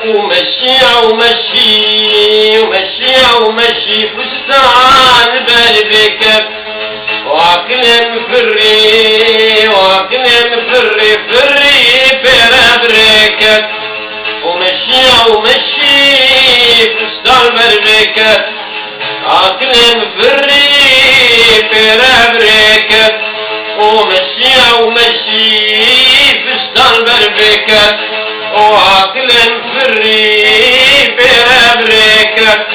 ومشي ومشي ومشي ومشي فستان بالبكر واكلم فري واكلم فري فري بربركت ومشي ومشي فستان بالبكر واكلم فري بربركت ومشي ومشي فستان بالبكر واكلم فري بربركت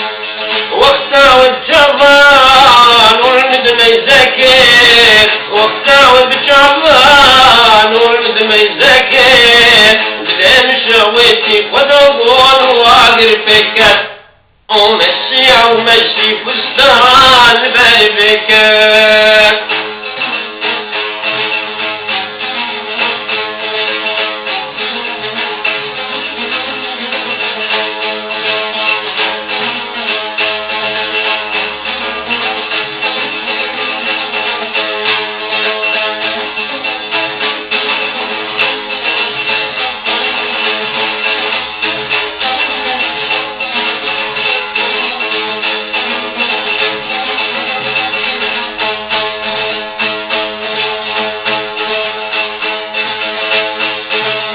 وقتا والجبان والندم يزكر وقتا والجبان والندم يزكر بدين شويتي ودول واقر فكر ومشي ومشي فستان بالبكر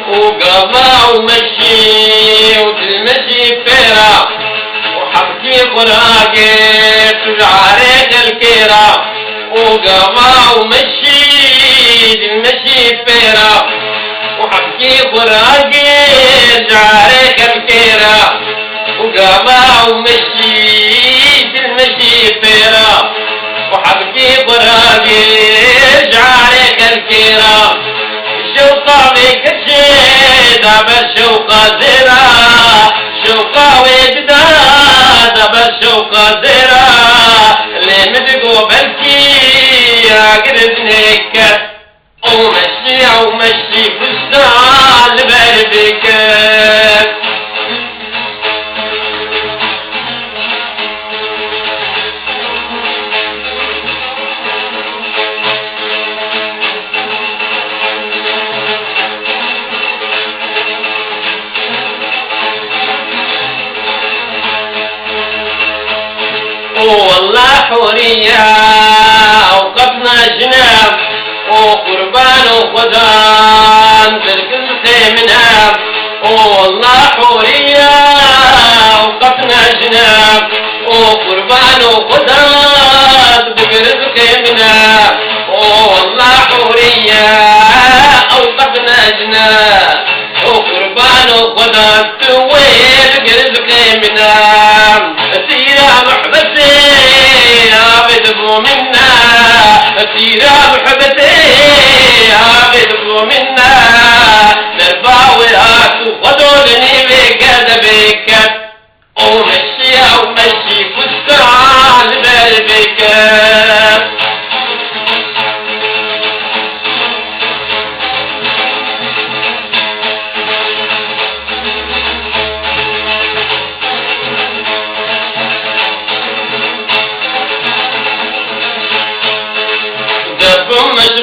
وقضى ومشي وتلمشي فيرا وحبكي قراقي تجعريك الكيرا وقضى ومشي تلمشي فيرا وحبكي قراقي تجعريك الكيرا وقضى ومشي تلمشي فيرا وحبكي قراقي تجعريك الكيرا شوقا بك الشيدة بالشوقا زرا شوقا وجدا بالشوقا زرا اللي مدقو بالكي اقربنك ومشي ومشي فستان بردك والله حورية وقفنا جناب وقربان وخدان بالقلب منها والله حورية وقفنا جناب وقربان وخدان بالقلب منها والله حورية وقفنا جناب وقربان وخدان تويل قلبك منها سيرا محبتي عابد منا سيرا محبتي عابد منا نرفعوها وضلني بكذا بك ومشي ومشي فستان بالبك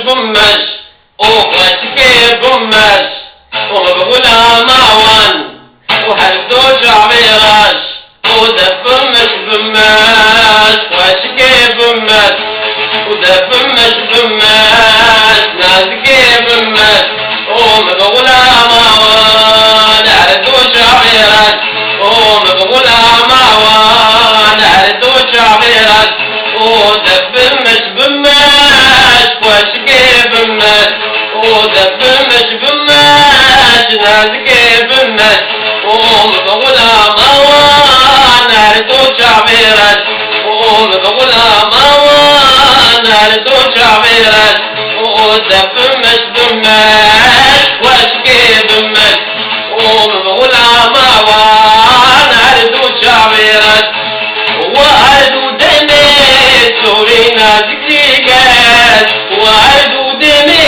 بمش وغشكي بمش ومبغولا معوان وحلدو شعبيراش وده بمش وغشكي بمش وده بمش نازكي بمش ومبغولا معوان حلدو شعبيراش ومبغولا معوان حلدو شعبيراش وده بمش واشكي بمش وده بمش نازكي بمش ومبغولا موان هردو شعبيرش ومبغولا موان هردو شعبيرش وده بمش واشكي بمش ومبغولا موان هردو شعبيرش وهردو دمي سوري نازكي قاس وعدو دمي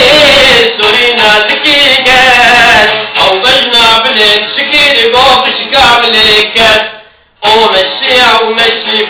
سورينا ذكيكات او بجنا بلك شكيري قوف شكام ليكات ومشي ومشي